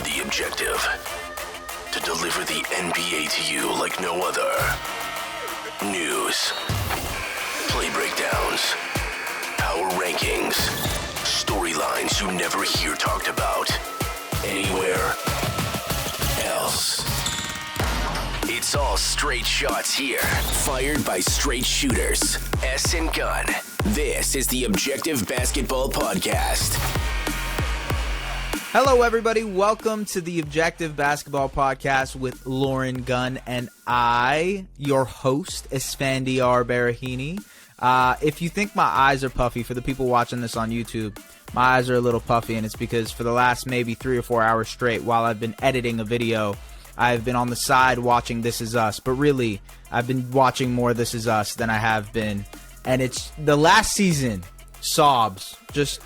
The objective: to deliver the NBA to you like no other. News, play breakdowns, power rankings, storylines you never hear talked about anywhere else. It's all straight shots here, fired by straight shooters. S and Gunn. This is the Objective Basketball Podcast. Hello, everybody. Welcome to the Objective Basketball Podcast with Lauren Gunn and I, your host, Esfandiar Baraheni. If you think my eyes are puffy, for the people watching this on YouTube, my eyes are a little puffy, and it's because for the last maybe 3 or 4 hours straight, while I've been editing a video, I've been on the side watching This Is Us. But really, I've been watching more This Is Us than I have been. And it's the last season, sobs, just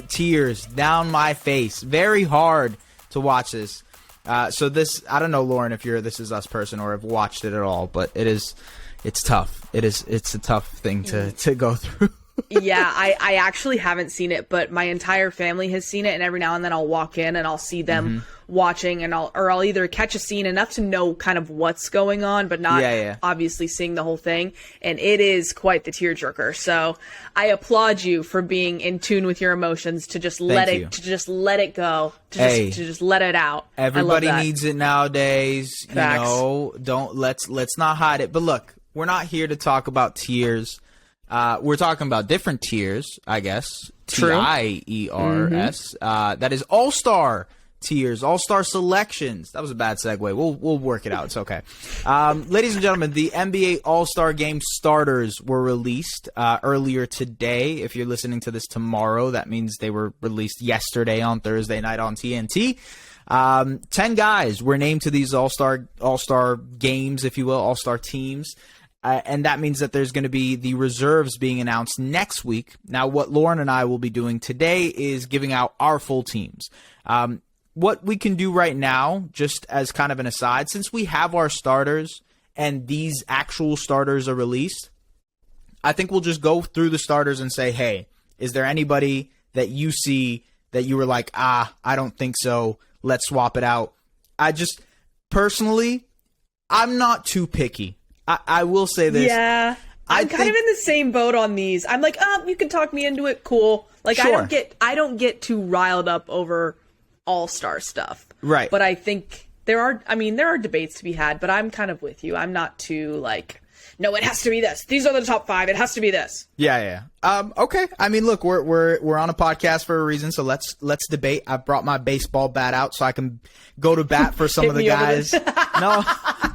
tears down my face. Very hard to watch this. So this, I don't know, Lauren, if you're a This Is Us person or have watched it at all, but it's tough. It's a tough thing to go through. Yeah, I actually haven't seen it, but my entire family has seen it, and every now and then I'll walk in and I'll see them watching, and I'll either catch a scene enough to know kind of what's going on, but not obviously seeing the whole thing, and it is quite the tearjerker. So I applaud you for being in tune with your emotions, to just let it go, to just let it out. Everybody needs it nowadays. Facts. You know, let's not hide it. But look, we're not here to talk about tears. We're talking about different tiers, I guess. True. TIERS. That is all-star tiers, all-star selections. That was a bad segue. We'll work it out. It's okay. Ladies and gentlemen, the NBA All-Star Game starters were released earlier today. If you're listening to this tomorrow, that means they were released yesterday on Thursday night on TNT. 10 guys were named to these all-star games, if you will, all-star teams. And that means that there's going to be the reserves being announced next week. Now, what Lauren and I will be doing today is giving out our full teams. What we can do right now, just as kind of an aside, since we have our starters and these actual starters are released, I think we'll just go through the starters and say, hey, is there anybody that you see that you were like, I don't think so, let's swap it out? Personally, I'm not too picky. I will say this. Yeah, I'm kind of in the same boat on these. I'm like, you can talk me into it, cool. Like, sure. I don't get too riled up over all-star stuff. Right. But I think there are debates to be had, but I'm kind of with you. I'm not too like, no, it has to be this. These are the top 5. It has to be this. Yeah. Okay. I mean, look, we're on a podcast for a reason, so let's debate. I brought my baseball bat out so I can go to bat for some of the guys. No.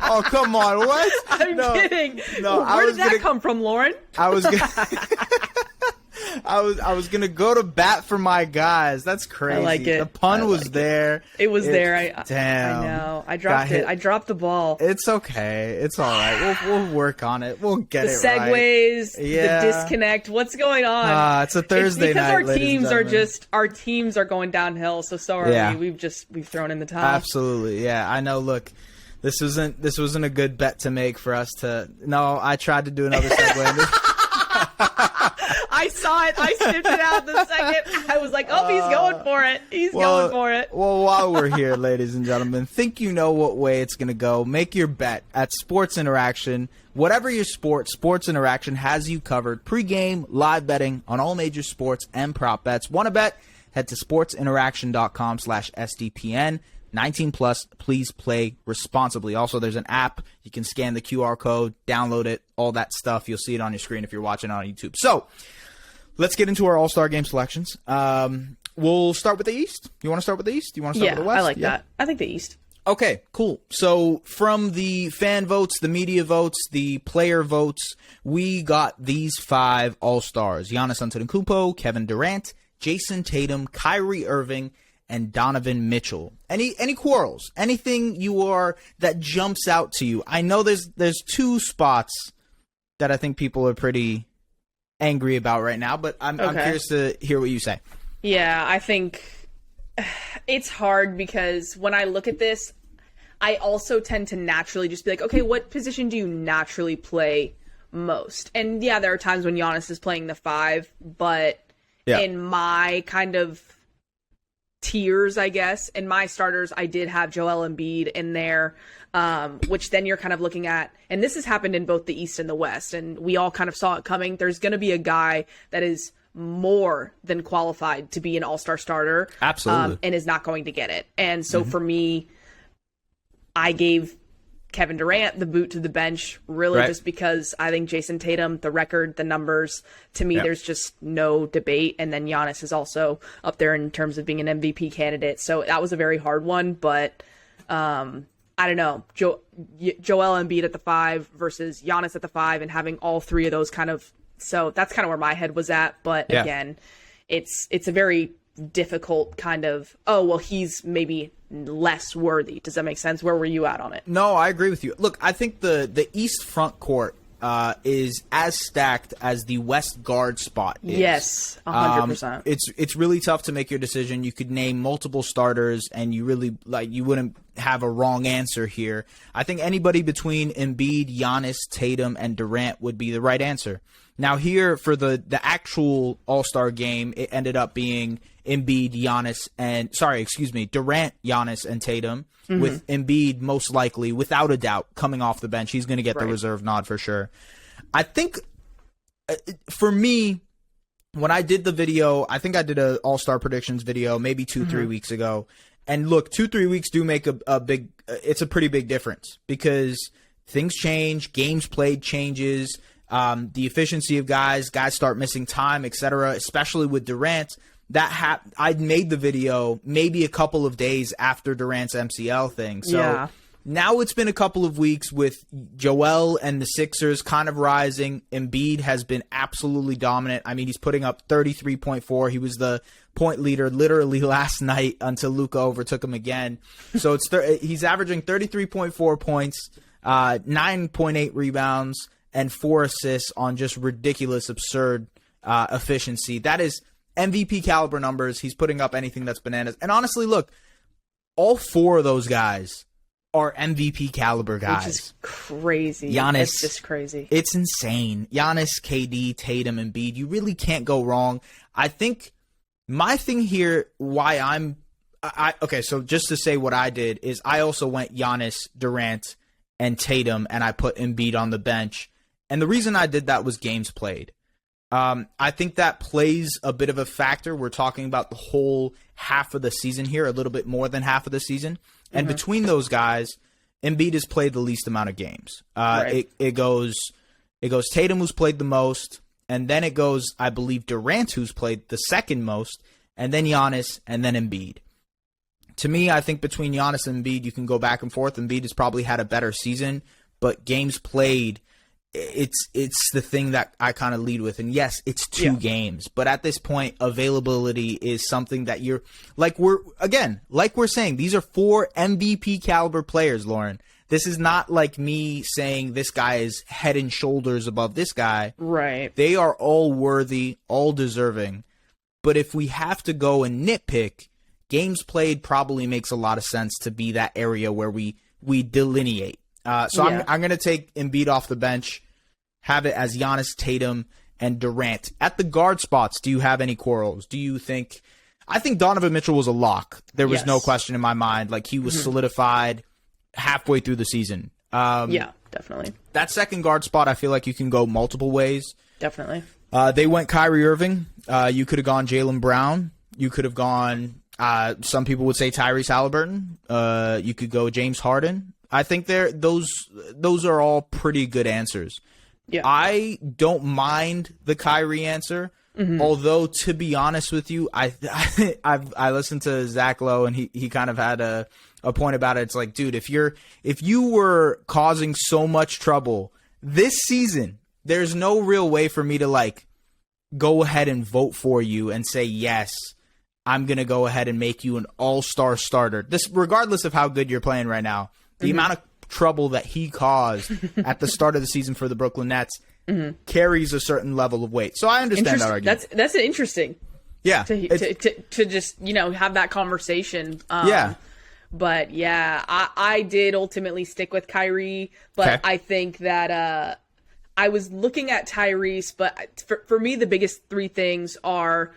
Oh, come on. What? I'm kidding. No, where did that come from, Lauren? I was gonna go to bat for my guys. That's crazy. I like it. The pun was there. It was there. Damn. I know. I dropped it. I dropped the ball. It's okay. It's all right. We'll work on it. We'll get it right. The segues, the disconnect. What's going on? It's a Thursday night. Because our teams are going downhill. So are we. We've thrown in the towel. Absolutely. Yeah. I know. Look. This wasn't a good bet to make for us to. No, I tried to do another segue. I saw it. I snipped it out the second. I was like, oh, he's going for it. He's going for it. Well, while we're here, ladies and gentlemen, think you know what way it's going to go. Make your bet at Sports Interaction. Whatever your sport, Sports Interaction has you covered. Pre-game, live betting on all major sports and prop bets. Want to bet? Head to sportsinteraction.com/SDPN. 19 plus, please play responsibly. Also, there's an app. You can scan the QR code, download it, all that stuff. You'll see it on your screen if you're watching on YouTube. So, let's get into our All-Star Game selections. We'll start with the East. You want to start with the East? You want to start with the West? I like that. I think the East. Okay, cool. So, from the fan votes, the media votes, the player votes, we got these 5 All-Stars. Giannis Antetokounmpo, Kevin Durant, Jason Tatum, Kyrie Irving, and Donovan Mitchell. Any quarrels? Anything that jumps out to you? I know there's 2 spots that I think people are pretty angry about right now, but I'm curious to hear what you say. Yeah, I think it's hard because when I look at this, I also tend to naturally just be like, okay, what position do you naturally play most? And yeah, there are times when Giannis is playing the 5, but in my kind of tiers, I guess. In my starters, I did have Joel Embiid in there, which then you're kind of looking at, and this has happened in both the East and the West, and we all kind of saw it coming. There's going to be a guy that is more than qualified to be an all-star starter. Absolutely. And is not going to get it. And so for me, I gave Kevin Durant the boot to the bench, really just because I think Jason Tatum, the record, the numbers, to me, there's just no debate. And then Giannis is also up there in terms of being an MVP candidate. So that was a very hard one, but I don't know. Joel Embiid at the 5 versus Giannis at the 5, and having all three of those kind of, so that's kind of where my head was at. But again, it's a very difficult kind of, oh, well, he's maybe less worthy. Does that make sense? Where were you at on it? No, I agree with you. Look, I think the East front court is as stacked as the West guard spot is. Yes, 100%. It's really tough to make your decision. You could name multiple starters, and you really you wouldn't have a wrong answer here. I think anybody between Embiid, Giannis, Tatum, and Durant would be the right answer. Now here for the actual All-Star game, it ended up being Embiid, Giannis, and Durant, Giannis, and Tatum, with Embiid most likely, without a doubt, coming off the bench. He's going to get the reserve nod for sure. I think for me, when I did the video, I think I did a All-Star predictions video maybe 2-3 weeks ago. And look, 2-3 weeks do make it's a pretty big difference because things change, games played changes, the efficiency of guys start missing time, etc., especially with Durant. I'd made the video maybe a couple of days after Durant's MCL thing. So now it's been a couple of weeks with Joel and the Sixers kind of rising. Embiid has been absolutely dominant. I mean, he's putting up 33.4. He was the point leader literally last night until Luka overtook him again. So he's averaging 33.4 points, 9.8 rebounds, and 4 assists on just ridiculous, absurd efficiency. That is MVP caliber numbers. He's putting up anything that's bananas. And honestly, look, all 4 of those guys are MVP caliber guys. Which is crazy. Giannis, it's just crazy. It's insane. Giannis, KD, Tatum, Embiid. You really can't go wrong. I think my thing here, why okay, so just to say what I did is I also went Giannis, Durant, and Tatum, and I put Embiid on the bench. And the reason I did that was games played. I think that plays a bit of a factor. We're talking about the whole half of the season here, a little bit more than half of the season. And between those guys, Embiid has played the least amount of games. It goes Tatum, who's played the most, and then it goes, I believe, Durant, who's played the second most, and then Giannis, and then Embiid. To me, I think between Giannis and Embiid, you can go back and forth. Embiid has probably had a better season, but games played, it's the thing that I kind of lead with. And yes, it's 2 games, but at this point, availability is something that you're like we're saying, these are 4 MVP caliber players, Lauren. This is not like me saying this guy is head and shoulders above this guy. Right. They are all worthy, all deserving. But if we have to go and nitpick, games played probably makes a lot of sense to be that area where we delineate. I'm going to take Embiid off the bench, have it as Giannis, Tatum, and Durant. At the guard spots, do you have any quarrels? Do you think... I think Donovan Mitchell was a lock. There was no question in my mind. Like, he was solidified halfway through the season. Yeah, definitely. That second guard spot, I feel like you can go multiple ways. Definitely. They went Kyrie Irving. You could have gone Jaylen Brown. You could have gone... some people would say Tyrese Halliburton. You could go James Harden. I think those are all pretty good answers. Yeah. I don't mind the Kyrie answer, although to be honest with you, I listened to Zach Lowe and he kind of had a point about it. It's like, dude, if you were causing so much trouble this season, there's no real way for me to like go ahead and vote for you and say yes. I'm going to go ahead and make you an all-star starter. This, regardless of how good you're playing right now, the amount of trouble that he caused at the start of the season for the Brooklyn Nets carries a certain level of weight. So I understand that argument. That's interesting. Yeah. To just, have that conversation. But yeah, I did ultimately stick with Kyrie, but I think that I was looking at Tyrese, but for me, the biggest 3 things are,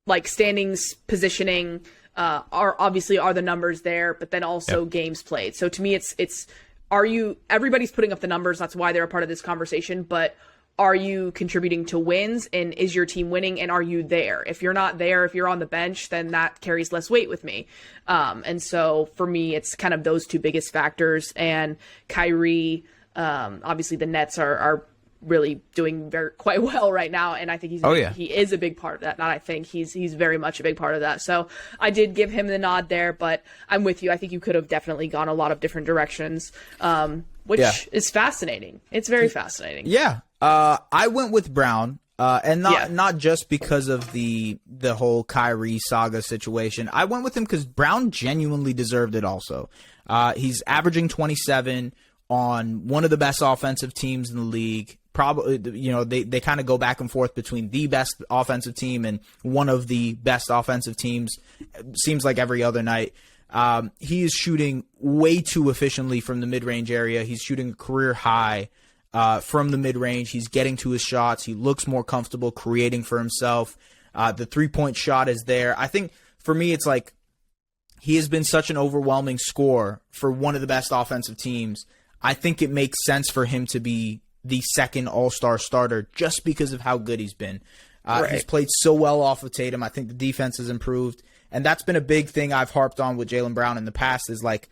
like standings, positioning, are the numbers there, but then also games played. So to me, everybody's putting up the numbers. That's why they're a part of this conversation, but are you contributing to wins, and is your team winning, and are you there? If you're not there, if you're on the bench, then that carries less weight with me. And so for me, it's kind of those two biggest factors. And Kyrie, obviously the Nets are really doing quite well right now, and I think he is a big part of that. Not I think he's very much a big part of that. So I did give him the nod there, but I'm with you. I think you could have definitely gone a lot of different directions, which is fascinating. It's very fascinating. Yeah. I went with Brown, and not just because of the whole Kyrie saga situation. I went with him because Brown genuinely deserved it also. He's averaging 27 on one of the best offensive teams in the league. Probably, they kind of go back and forth between the best offensive team and one of the best offensive teams. Seems like every other night. He is shooting way too efficiently from the mid-range area. He's shooting a career high from the mid-range. He's getting to his shots. He looks more comfortable creating for himself. The three-point shot is there. I think for me, it's like he has been such an overwhelming scorer for one of the best offensive teams. I think it makes sense for him to be the second all-star starter just because of how good he's been. He's played so well off of Tatum. I think the defense has improved. And that's been a big thing I've harped on with Jaylen Brown in the past is like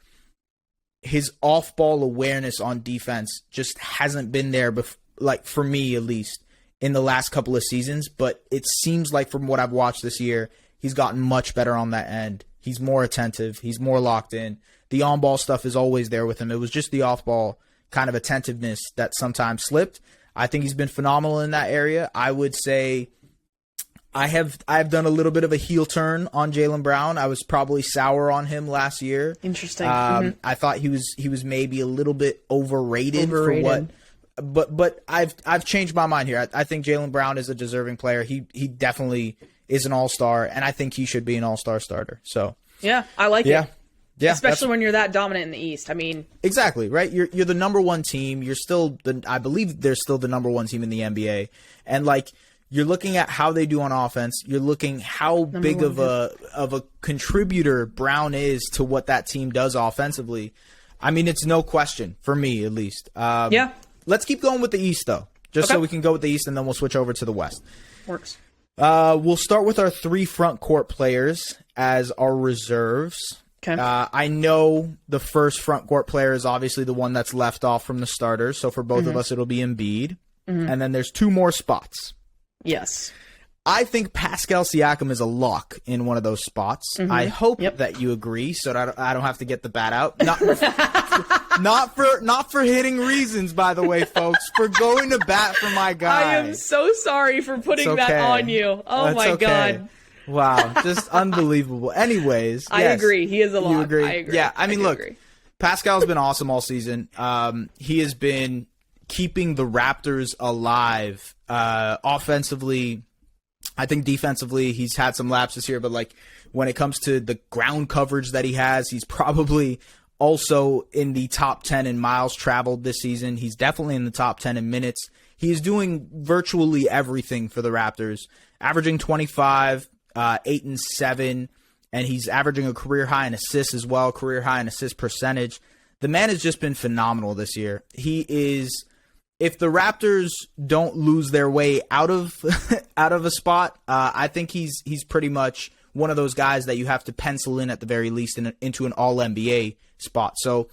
his off-ball awareness on defense just hasn't been there, like for me at least, in the last couple of seasons. But it seems like from what I've watched this year, he's gotten much better on that end. He's more attentive. He's more locked in. The on-ball stuff is always there with him. It was just the off-ball kind of attentiveness that sometimes slipped. I think he's been phenomenal in that area. I would say I've done a little bit of a heel turn on Jaylen Brown. I was probably sour on him last year. Interesting. I thought he was maybe a little bit overrated. For what. But I've changed my mind here. I think Jaylen Brown is a deserving player. He definitely is an all-star, and I think he should be an all-star starter. So yeah, I like it. Yeah, especially when you're that dominant in the East. I mean, exactly right. You're the number one team. You're still I believe they're still the number one team in the NBA, and like you're looking at how they do on offense. You're looking how big of a contributor Brown is to what that team does offensively. I mean, it's no question for me at least. Let's keep going with the East though, just so we can go with the East, and then we'll switch over to the West. Works. We'll start with our 3 front court players as our reserves. Okay. I know the first front court player is obviously the one that's left off from the starters. So for both of us, it'll be Embiid. And then there's 2 more spots. Yes. I think Pascal Siakam is a lock in one of those spots. I hope that you agree, so that I don't have to get the bat out. Not for hitting reasons, by the way, folks. For going to bat for my guy. I am so sorry for putting that on you. Oh, my God. Wow, just unbelievable. Anyways, I agree. He is a lock. You agree? I agree. Yeah, I mean, look, Pascal's been awesome all season. He has been keeping the Raptors alive offensively. I think defensively he's had some lapses here, but like when it comes to the ground coverage that he has, he's probably also in the top 10 in miles traveled this season. He's definitely in the top 10 in minutes. He's doing virtually everything for the Raptors, averaging 25, 8 and 7, and he's averaging a career high in assists as well, career high in assist percentage. The man has just been phenomenal this year. He is, if the Raptors don't lose their way out of a spot, I think he's pretty much one of those guys that you have to pencil in at the very least into an All-NBA spot. So,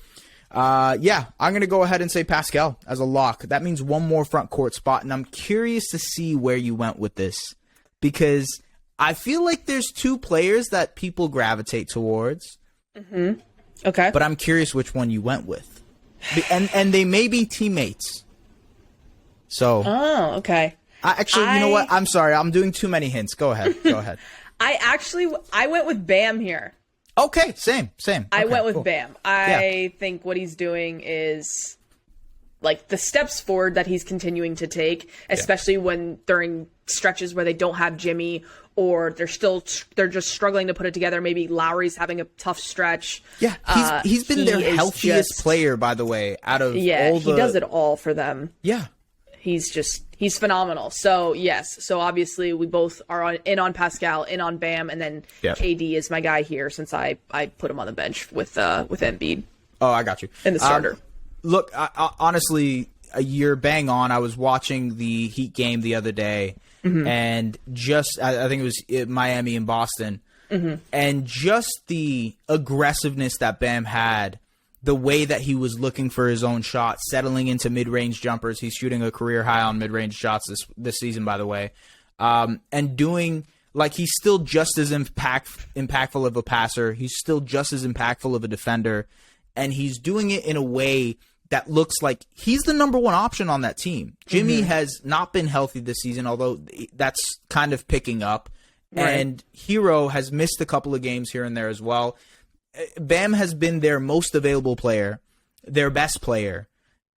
I'm going to go ahead and say Pascal as a lock. That means one more front court spot, and I'm curious to see where you went with this because I feel like there's 2 players that people gravitate towards. Okay. But I'm curious which one you went with. And they may be teammates. So. Oh, okay. You know what? I'm sorry. I'm doing too many hints. Go ahead. I went with Bam here. Okay. Same. I went with cool. Bam. I think what he's doing is like the steps forward that he's continuing to take, especially when during stretches where they don't have Jimmy or they're just struggling to put it together. Maybe Lowry's having a tough stretch. Yeah, he's been their healthiest player, by the way, out of all the... he does it all for them. Yeah. he's phenomenal. So yes, so obviously we both are in on Pascal, in on Bam, and then KD is my guy here since I put him on the bench with Embiid. Oh, I got you. In the starter. Look, honestly, you're bang on. I was watching the Heat game the other day, and I think it was Miami and Boston, and just the aggressiveness that Bam had, the way that he was looking for his own shot, settling into mid-range jumpers. He's shooting a career high on mid-range shots this season, by the way, and doing like he's still just as impactful of a passer. He's still just as impactful of a defender, and he's doing it in a way that looks like he's the number one option on that team. Jimmy has not been healthy this season, although that's kind of picking up. Right. And Hero has missed a couple of games here and there as well. Bam has been their most available player, their best player.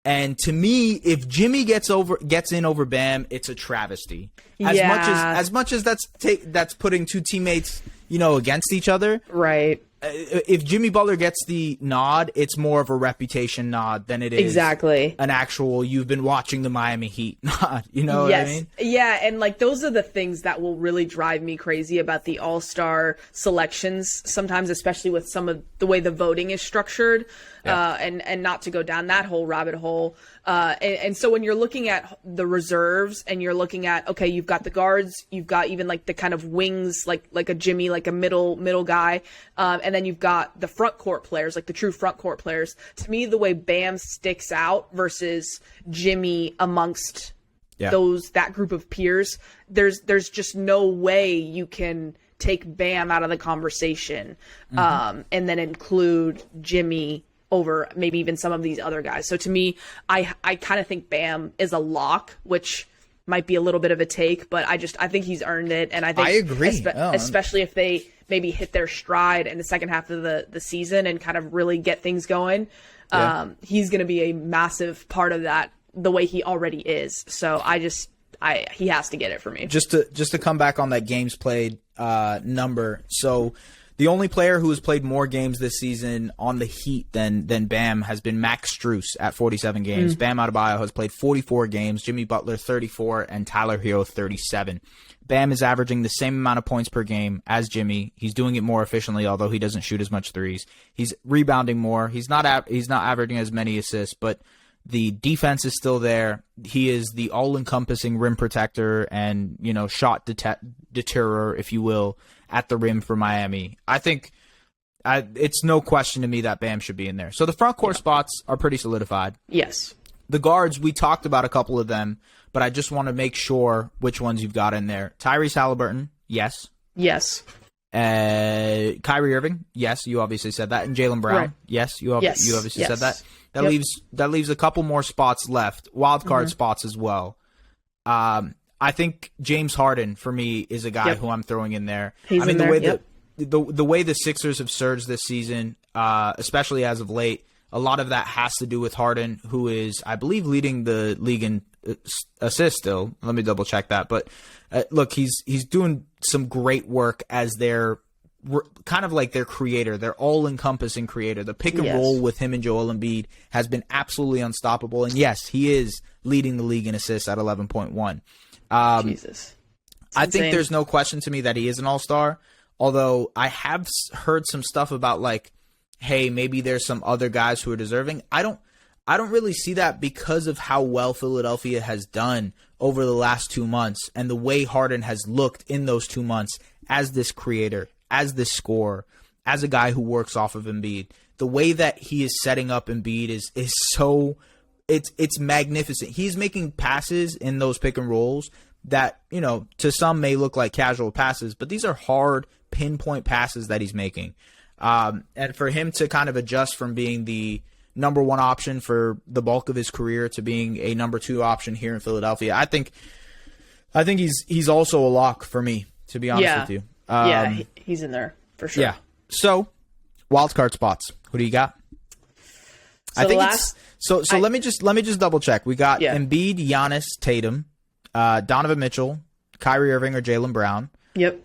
And to me, if Jimmy gets in over Bam, it's a travesty. As much as that's putting two teammates, against each other. Right. If Jimmy Butler gets the nod, it's more of a reputation nod than it is an actual you've been watching the Miami Heat nod. You know what I mean? Yeah, and like those are the things that will really drive me crazy about the All-Star selections sometimes, especially with some of the way the voting is structured. And not to go down that whole rabbit hole. And so when you're looking at the reserves and you're looking at, okay, you've got the guards, you've got even like the kind of wings, like a Jimmy, like a middle guy. And then you've got the front court players, like the true front court players. To me, the way Bam sticks out versus Jimmy amongst that group of peers, there's just no way you can take Bam out of the conversation, and then include Jimmy over maybe even some of these other guys. So to me, I kind of think Bam is a lock, which might be a little bit of a take, but I think he's earned it. And I think I agree. Especially if they maybe hit their stride in the second half of the season and kind of really get things going. He's going to be a massive part of that the way he already is. So he has to get it for me. Just to come back on that games played number. So the only player who has played more games this season on the Heat than Bam has been Max Strus at 47 games. Bam Adebayo has played 44 games, Jimmy Butler 34, and Tyler Hero 37. Bam is averaging the same amount of points per game as Jimmy. He's doing it more efficiently, although he doesn't shoot as much threes. He's rebounding more. He's not averaging as many assists, but the defense is still there. He is the all-encompassing rim protector and, shot deterror, if you will, at the rim for Miami. I think it's no question to me that Bam should be in there. So the front court spots are pretty solidified. Yes. The guards, we talked about a couple of them, but I just want to make sure which ones you've got in there. Tyrese Halliburton, yes. Yes. Kyrie Irving, yes, you obviously said that. And Jaylen Brown, right. Yes, you obviously said that. That leaves a couple more spots left, wild card spots as well. I think James Harden for me is a guy who I'm throwing in there. The way the Sixers have surged this season, especially as of late, a lot of that has to do with Harden, who is, I believe, leading the league in assists still. Let me double check that. But look, he's doing some great work as their kind of like their creator, their all-encompassing creator. The pick and roll with him and Joel Embiid has been absolutely unstoppable. And yes, he is leading the league in assists at 11.1. Jesus. I think there's no question to me that he is an all-star, although I have heard some stuff about like, hey, maybe there's some other guys who are deserving. I don't really see that because of how well Philadelphia has done over the last 2 months and the way Harden has looked in those 2 months as this creator, as this scorer, as a guy who works off of Embiid. The way that he is setting up Embiid is so it's magnificent. He's making passes in those pick and rolls that, to some may look like casual passes, but these are hard pinpoint passes that he's making. And for him to kind of adjust from being the number one option for the bulk of his career to being a number two option here in Philadelphia, I think he's also a lock for me, to be honest with you. He's in there for sure. Yeah. So, wild card spots. Who do you got? So let me just double check. We got Embiid, Giannis, Tatum, Donovan Mitchell, Kyrie Irving or Jaylen Brown. Yep.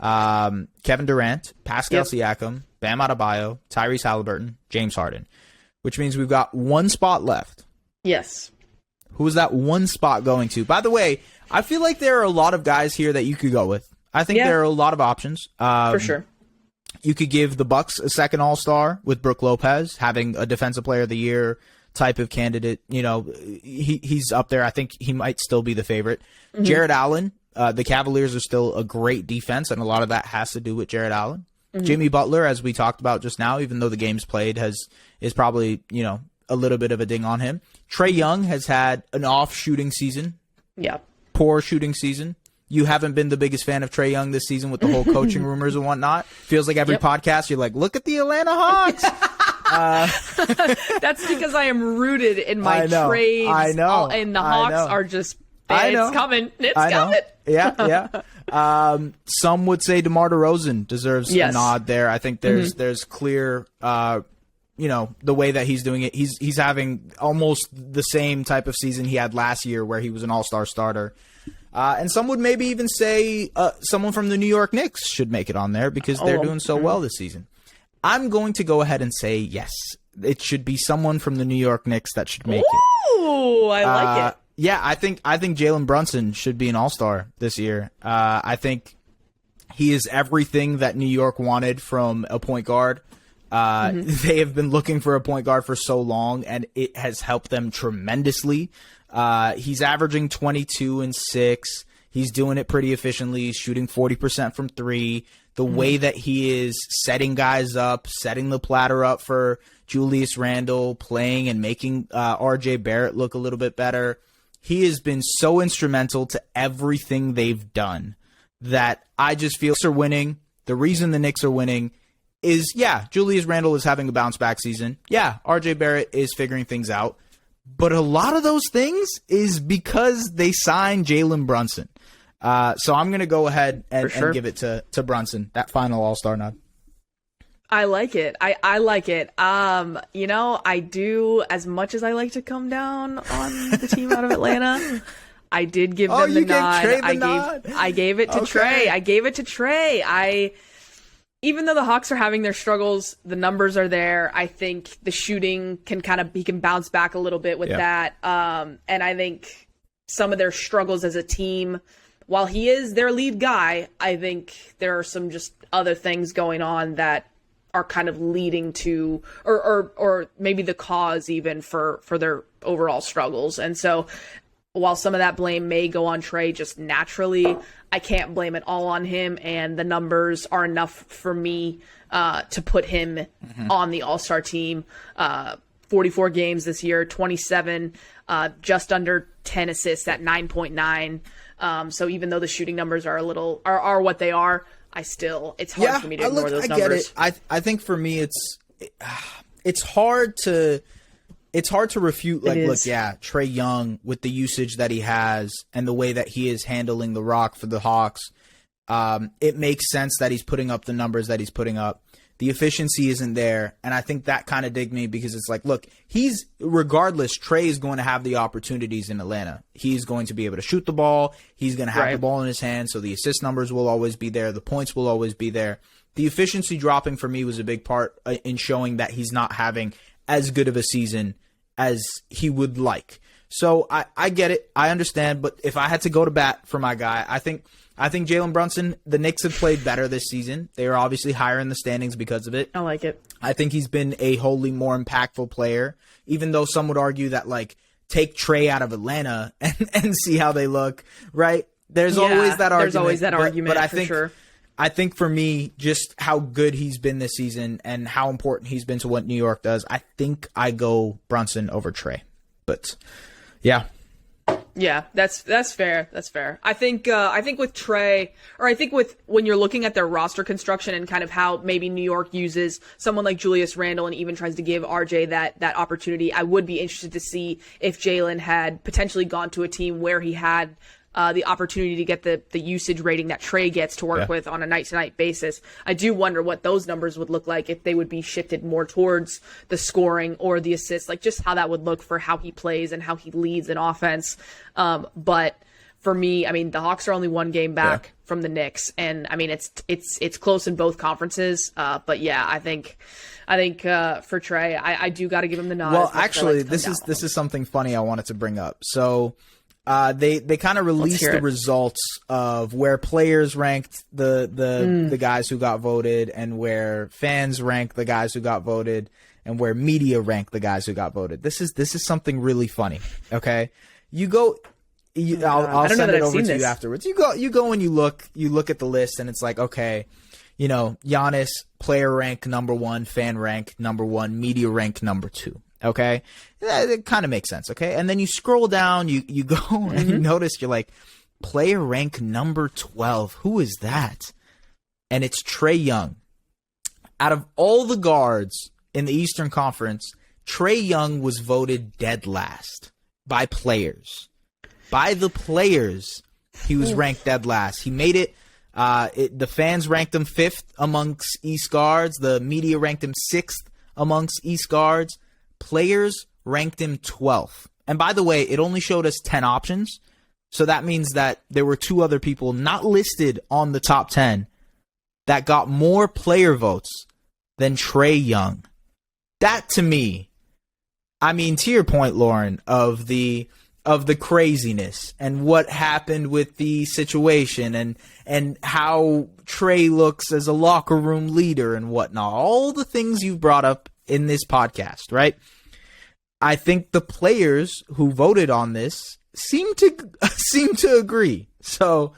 Kevin Durant, Pascal Siakam, Bam Adebayo, Tyrese Halliburton, James Harden, which means we've got one spot left. Yes. Who is that one spot going to? By the way, I feel like there are a lot of guys here that you could go with. I think there are a lot of options. For sure. You could give the Bucks a second All-Star with Brook Lopez, having a Defensive Player of the Year type of candidate. You know, he's up there. I think he might still be the favorite. Mm-hmm. Jared Allen, the Cavaliers are still a great defense, and a lot of that has to do with Jared Allen. Mm-hmm. Jimmy Butler, as we talked about just now, even though the games played is probably, you know, a little bit of a ding on him. Trae Young has had an off shooting season. Yeah. Poor shooting season. You haven't been the biggest fan of Trae Young this season with the whole coaching rumors and whatnot. Feels like every podcast you're like, look at the Atlanta Hawks. That's because I am rooted in my trades. I know. And the Hawks are just, it's coming. It's coming. Yeah. Some would say DeMar DeRozan deserves a nod there. I think there's clear, you know, the way that he's doing it. He's having almost the same type of season he had last year where he was an all-star starter. And some would maybe even say someone from the New York Knicks should make it on there because they're doing so well this season. I'm going to go ahead and say yes. It should be someone from the New York Knicks that should make it. Ooh, I like it. Yeah, I think Jalen Brunson should be an all-star this year. I think he is everything that New York wanted from a point guard. They have been looking for a point guard for so long, and it has helped them tremendously. He's averaging 22 and 6. He's doing it pretty efficiently. He's shooting 40% from 3. The way that he is setting guys up, setting the platter up for Julius Randle, playing and making RJ Barrett look a little bit better. He has been so instrumental to everything they've done that I just feel they're winning. The reason the Knicks are winning is, Julius Randle is having a bounce back season. Yeah, RJ Barrett is figuring things out. But a lot of those things is because they signed Jalen Brunson. So I'm going to go ahead and give it to Brunson, that final All-Star nod. I like it. I like it. You know, I do, as much as I like to come down on the team out of Atlanta, I did give them the nod. I gave it to Trae. I gave it to Trae. Even though the Hawks are having their struggles, the numbers are there. I think the shooting he can bounce back a little bit with that. And I think some of their struggles as a team, while he is their lead guy, I think there are some just other things going on that are kind of leading to, or maybe the cause even for their overall struggles. And so while some of that blame may go on Trae just naturally, I can't blame it all on him, and the numbers are enough for me to put him on the All-Star team. 44 games this year, 27, just under 10 assists at 9.9. So even though the shooting numbers are are what they are, it's hard for me to ignore those numbers. I get it. I think for me it's hard to refute, Trae Young, with the usage that he has and the way that he is handling the rock for the Hawks, it makes sense that he's putting up the numbers that he's putting up. The efficiency isn't there, and I think that kind of digged me because it's like, look, regardless, Trae is going to have the opportunities in Atlanta. He's going to be able to shoot the ball. He's going to have the ball in his hand, so the assist numbers will always be there. The points will always be there. The efficiency dropping for me was a big part in showing that he's not having as good of a season as he would like. So I get it. I understand. But if I had to go to bat for my guy, I think Jalen Brunson, the Knicks have played better this season. They are obviously higher in the standings because of it. I like it. I think he's been a wholly more impactful player, even though some would argue that, take Trae out of Atlanta and see how they look, right? There's always that argument. There's always that argument, but for sure. I think for me, just how good he's been this season and how important he's been to what New York does, I think I go Brunson over Trae. But yeah. Yeah, that's fair. That's fair. I think with Trae, or I think with when you're looking at their roster construction and kind of how maybe New York uses someone like Julius Randle and even tries to give RJ that opportunity, I would be interested to see if Jalen had potentially gone to a team where he had the opportunity to get the usage rating that Trae gets to work with on a night-to-night basis. I do wonder what those numbers would look like if they would be shifted more towards the scoring or the assists, just how that would look for how he plays and how he leads an offense. But for me, I mean, the Hawks are only one game back from the Knicks, and I mean, it's close in both conferences. But yeah, I think for Trey, I do got to give him the nod. Well, actually, this is something funny I wanted to bring up. So they kind of released the results of where players ranked the guys who got voted, and where fans ranked the guys who got voted, and where media ranked the guys who got voted. This is something really funny. Okay, you go. I'll send it over to you afterwards. You go and you look at the list, and it's like, okay, you know, Giannis player rank number 1, fan rank number 1, media rank number 2. Okay, it kind of makes sense. Okay, and then you scroll down, you go and you notice, you're like, player rank number 12. Who is that? And it's Trae Young. Out of all the guards in the Eastern Conference, Trae Young was voted dead last by players. By the players, he was ranked dead last. He made it. The fans ranked him 5th amongst East guards. The media ranked him 6th amongst East guards. Players ranked him 12th. And by the way, it only showed us 10 options. So that means that there were 2 other people not listed on the top 10 that got more player votes than Trae Young. That, to me, I mean, to your point, Lauren, of the craziness and what happened with the situation, and how Trae looks as a locker room leader and whatnot, all the things you've brought up in this podcast, right? I think the players who voted on this seem to agree. So,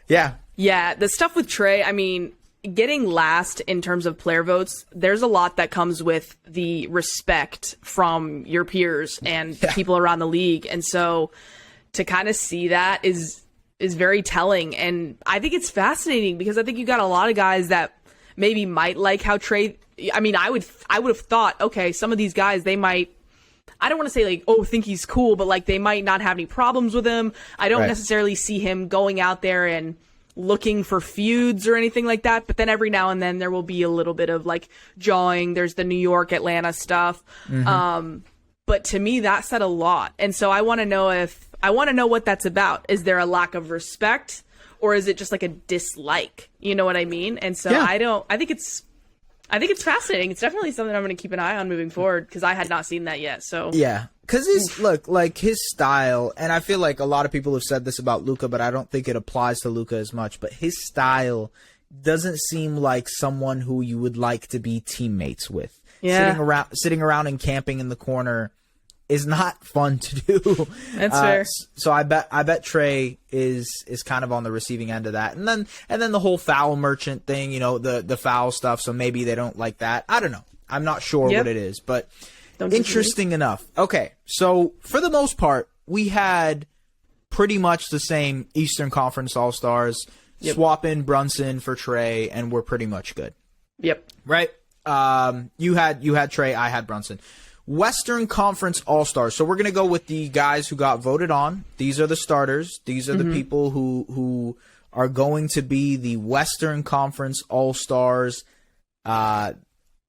yeah. Yeah, the stuff with Trae, I mean, getting last in terms of player votes, there's a lot that comes with the respect from your peers and people around the league. And so to kind of see that is very telling. And I think it's fascinating because I think you got a lot of guys that maybe might like how Trae, I mean, I would have thought, okay, some of these guys, they might, I don't want to say like, oh, think he's cool, but like they might not have any problems with him. I don't necessarily see him going out there and looking for feuds or anything like that, but then every now and then there will be a little bit of like jawing. There's the New York, Atlanta stuff. But to me, that said a lot. And so I want to know what that's about. Is there a lack of respect, or is it just like a dislike? You know what I mean? And so I think it's fascinating. It's definitely something I'm going to keep an eye on moving forward, because I had not seen that yet. So yeah. Because his style, and I feel like a lot of people have said this about Luka, but I don't think it applies to Luka as much. But his style doesn't seem like someone who you would like to be teammates with. Yeah. Sitting around and camping in the corner is not fun to do. That's fair. So I bet Trae is kind of on the receiving end of that. And then the whole foul merchant thing, you know, the foul stuff. So maybe they don't like that. I don't know. I'm not sure what it is, but interesting enough. Okay, so for the most part, we had pretty much the same Eastern Conference All-Stars. Swap in Brunson for Trae, and we're pretty much good. Yep. Right? You had Trae, I had Brunson. Western Conference All-Stars. So we're going to go with the guys who got voted on. These are the starters. These are the people who are going to be the Western Conference All-Stars.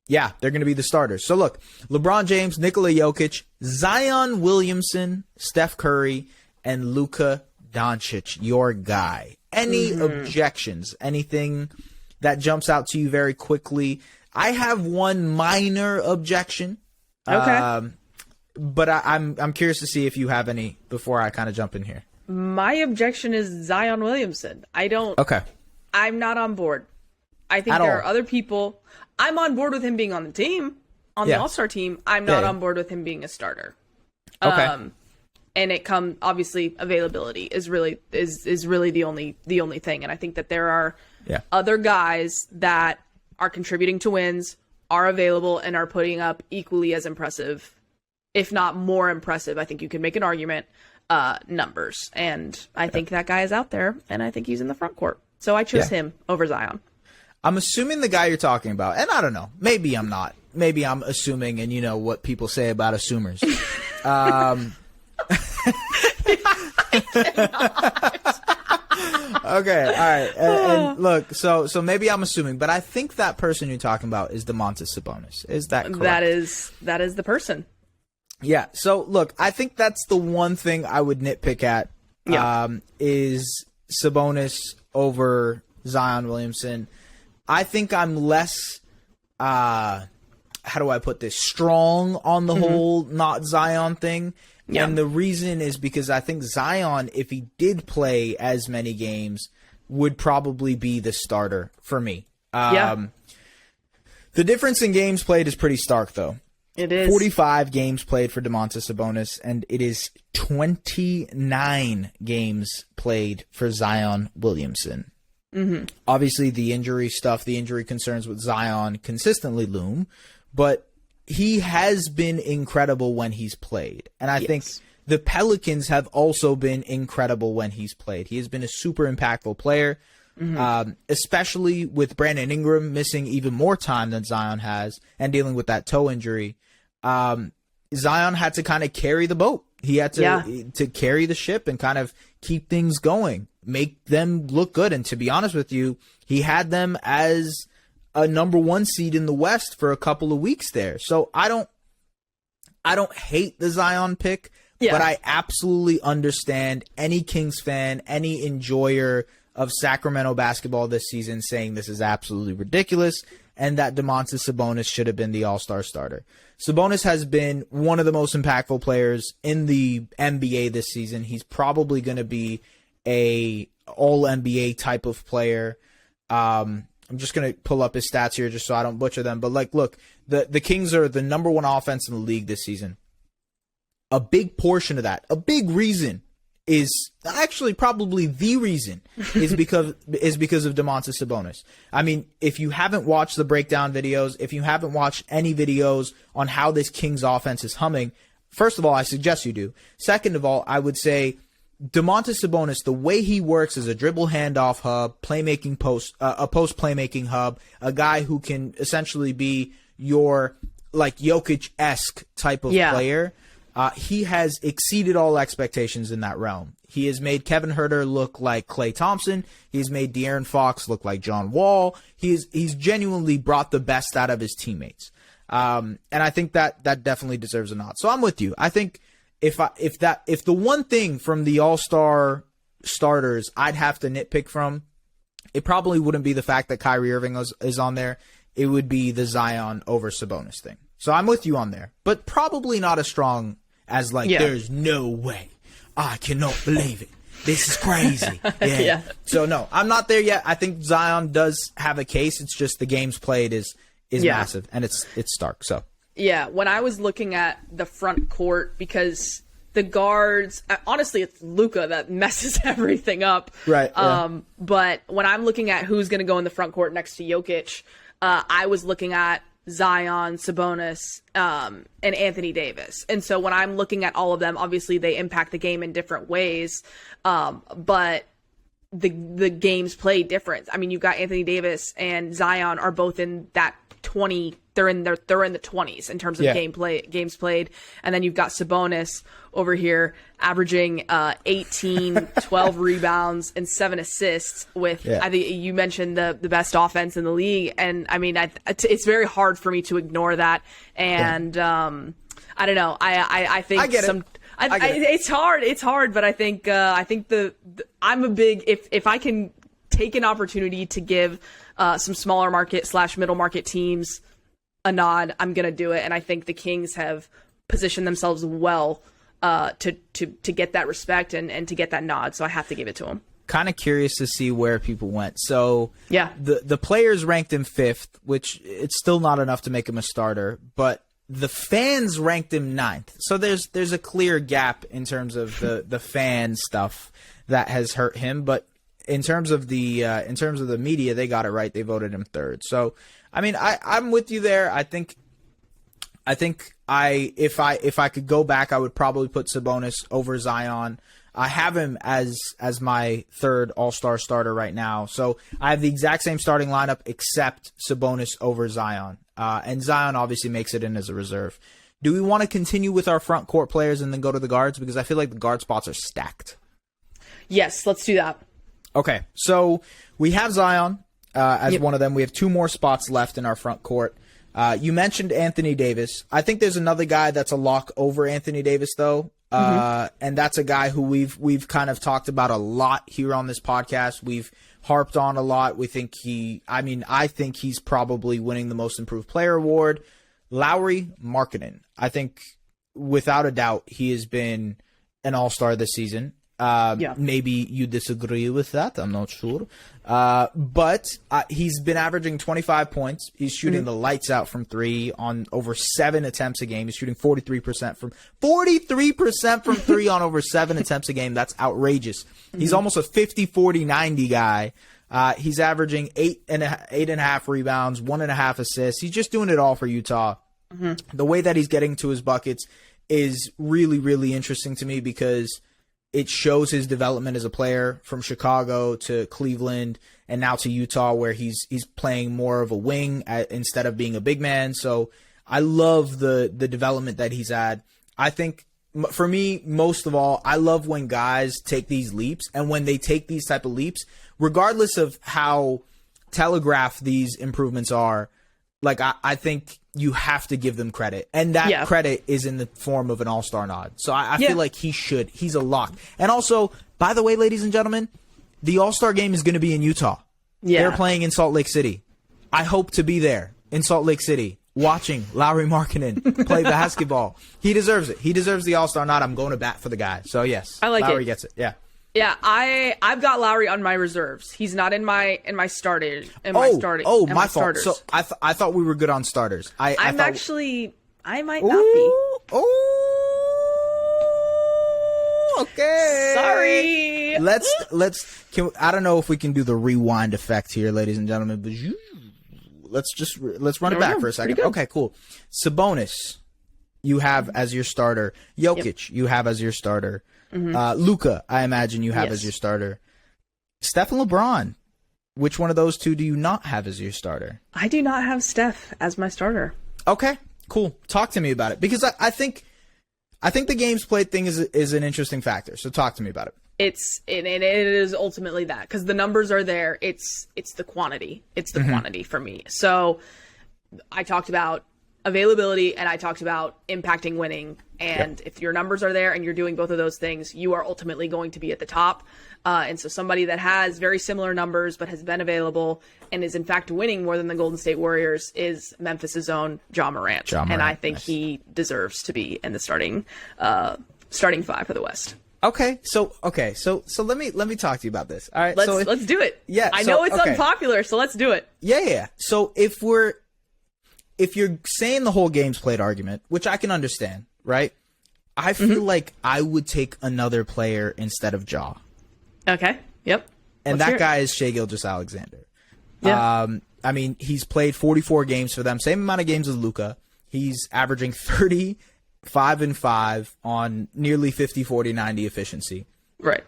Yeah, they're going to be the starters. So look, LeBron James, Nikola Jokic, Zion Williamson, Steph Curry, and Luka Doncic, your guy. Any objections? Anything that jumps out to you very quickly? I have one minor objection. Okay. But I'm curious to see if you have any before I kind of jump in here. My objection is Zion Williamson. Okay. I'm not on board. I think there are other people. I'm on board with him being on the team, on the All-Star team. I'm not on board with him being a starter. Okay. And it obviously availability is really the only thing. And I think that there are other guys that are contributing to wins, are available, and are putting up equally as impressive, if not more impressive, I think you can make an argument, numbers. And I think that guy is out there, and I think he's in the front court. So I chose him over Zion. I'm assuming the guy you're talking about, and I don't know, maybe I'm not. Maybe I'm assuming, and you know what people say about assumers. Okay, all right. And look, so maybe I'm assuming, but I think that person you're talking about is Domantas Sabonis. Is that correct? That is the person. Yeah. So look, I think that's the one thing I would nitpick at is Sabonis over Zion Williamson. I think I'm less, how do I put this, strong on the whole not Zion thing. Yeah. And the reason is because I think Zion, if he did play as many games, would probably be the starter for me. The difference in games played is pretty stark, though. It is. 45 games played for Domantas Sabonis, and it is 29 games played for Zion Williamson. Obviously, the injury stuff, the injury concerns with Zion consistently loom, but he has been incredible when he's played. And I think the Pelicans have also been incredible when he's played. He has been a super impactful player, especially with Brandon Ingram missing even more time than Zion has and dealing with that toe injury. Zion had to kind of carry the boat. He had to carry the ship and kind of keep things going, make them look good. And to be honest with you, he had them as a number 1 seed in the West for a couple of weeks there. So I don't hate the Zion pick, but I absolutely understand any Kings fan, any enjoyer of Sacramento basketball this season saying this is absolutely ridiculous and that Domantas Sabonis should have been the all-star starter. Sabonis has been one of the most impactful players in the NBA this season. He's probably going to be a all-NBA type of player. I'm just going to pull up his stats here just so I don't butcher them. But, look, the Kings are the number 1 offense in the league this season. A big portion of that, a big reason is actually probably the reason is because of Domantas Sabonis. I mean, if you haven't watched the breakdown videos, if you haven't watched any videos on how this Kings offense is humming, first of all, I suggest you do. Second of all, I would say Domantas Sabonis, the way he works as a dribble handoff hub, a post playmaking hub, a guy who can essentially be your like Jokic-esque type of player. He has exceeded all expectations in that realm. He has made Kevin Huerter look like Klay Thompson. He's made De'Aaron Fox look like John Wall. He's genuinely brought the best out of his teammates. And I think that definitely deserves a nod. So I'm with you. I think if the one thing from the All-Star starters I'd have to nitpick from, it probably wouldn't be the fact that Kyrie Irving is on there. It would be the Zion over Sabonis thing. So I'm with you on there, but probably not as strong as there's no way. I cannot believe it. This is crazy. Yeah. So no, I'm not there yet. I think Zion does have a case. It's just the games played is massive and it's stark. So yeah, when I was looking at the front court, because the guards, honestly, it's Luka that messes everything up. Right. But when I'm looking at who's going to go in the front court next to Jokic, I was looking at Zion, Sabonis, and Anthony Davis. And so when I'm looking at all of them, obviously they impact the game in different ways. But the games play different. I mean, you've got Anthony Davis and Zion are both in that 20. They're in the 20s in terms of games played. And then you've got Sabonis over here averaging 18, 12 rebounds and 7 assists with, I think you mentioned the best offense in the league. And I mean, it's very hard for me to ignore that. And I don't know. I think I get it. It's hard, but I think I'm a big, if I can take an opportunity to give some smaller market / middle market teams a nod, I'm gonna do it. And I think the Kings have positioned themselves well to get that respect and to get that nod. So I have to give it to them. Kind of curious to see where people went. So yeah, the players ranked him 5th, which it's still not enough to make him a starter, but the fans ranked him 9th. So there's a clear gap in terms of the fan stuff that has hurt him. But in terms of the media, they got it right. They voted him 3rd. So I mean, I'm with you there. I think if I could go back, I would probably put Sabonis over Zion. I have him as my 3rd All-Star starter right now. So I have the exact same starting lineup except Sabonis over Zion. And Zion obviously makes it in as a reserve. Do we want to continue with our front court players and then go to the guards? Because I feel like the guard spots are stacked. Yes, let's do that. Okay, so we have Zion as one of them. We have 2 more spots left in our front court. You mentioned Anthony Davis. I think there's another guy that's a lock over Anthony Davis, though, And that's a guy who we've kind of talked about a lot here on this podcast. We've harped on a lot. We think I think he's probably winning the most improved player award. Lauri Markkanen, I think without a doubt, he has been an all-star this season. Maybe you disagree with that. I'm not sure. But he's been averaging 25 points. He's shooting the lights out from three on over 7 attempts a game. He's shooting 43% from three on over 7 attempts a game. That's outrageous. He's almost a 50-40-90 guy. He's averaging 8.5 rebounds, 1.5 assists. He's just doing it all for Utah. The way that he's getting to his buckets is really, really interesting to me because it shows his development as a player from Chicago to Cleveland and now to Utah, where he's playing more of a wing instead of being a big man. So I love the development that he's had. I think for me, most of all, I love when guys take these leaps, and when they take these type of leaps, regardless of how telegraphed these improvements are, like I think you have to give them credit, and that credit is in the form of an all-star nod. So I feel like he's a lock. And also, by the way, ladies and gentlemen, the all-star game is going to be in Utah. They're playing in Salt Lake City. I hope to be there in Salt Lake City watching Lauri Markkanen play basketball. He deserves it. He deserves the all-star nod. I'm going to bat for the guy. So yes, I like Lauri it. Gets it. Yeah. Yeah, I've got Lauri on my reserves. He's not in my starters. My fault. Starters. So I thought we were good on starters. I might not be. Okay. Sorry. I don't know if we can do the rewind effect here, ladies and gentlemen, but let's run it back for a second. Okay, cool. Sabonis, you have as your starter. Jokic, you have as your starter. Luka, I imagine you have as your starter. Steph and LeBron, which one of those two do you not have as your starter? I do not have Steph as my starter. Okay, cool. Talk to me about it, because I think the games played thing is an interesting factor. So talk to me about it. It is ultimately that, because the numbers are there. It's the quantity. It's the quantity for me. So I talked about availability and I talked about impacting winning. And if your numbers are there and you're doing both of those things, you are ultimately going to be at the top. And so somebody that has very similar numbers but has been available and is in fact winning more than the Golden State Warriors is Memphis's own Ja Morant. And I think he deserves to be in the starting five for the West. Okay, so let me talk to you about this. All right, let's do it. Yeah, I know it's unpopular, so let's do it. Yeah. So if you're saying the whole games played argument, which I can understand, right? I feel like I would take another player instead of Ja. Okay. Yep. And that guy is Shai Gilgeous-Alexander. Yeah. I mean, he's played 44 games for them, same amount of games as Luka. He's averaging 35 and 5 on nearly 50-40-90 efficiency. Right.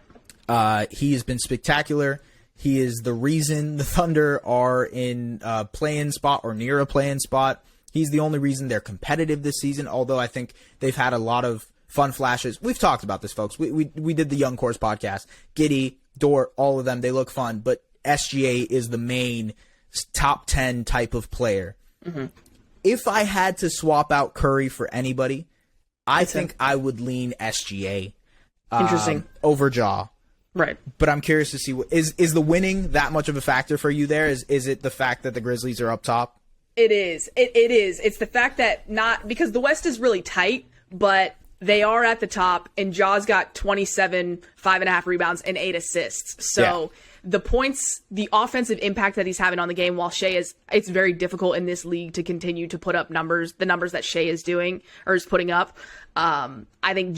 He has been spectacular. He is the reason the Thunder are in a play-in spot or near a play-in spot. He's the only reason they're competitive this season, although I think they've had a lot of fun flashes. We've talked about this, folks. We did the Young Cores podcast. Giddey, Dort, all of them, they look fun, but SGA is the main top 10 type of player. If I had to swap out Curry for anybody, I think I would lean SGA over Ja. Right. But I'm curious to see, is the winning that much of a factor for you there? Is it the fact that the Grizzlies are up top? It is. It is. It's the fact that because the West is really tight, but they are at the top, and Ja's got 27, 5.5 rebounds, and 8 assists. So the points, the offensive impact that he's having on the game, while Shai it's very difficult in this league to continue to put up the numbers that Shai is doing or is putting up. I think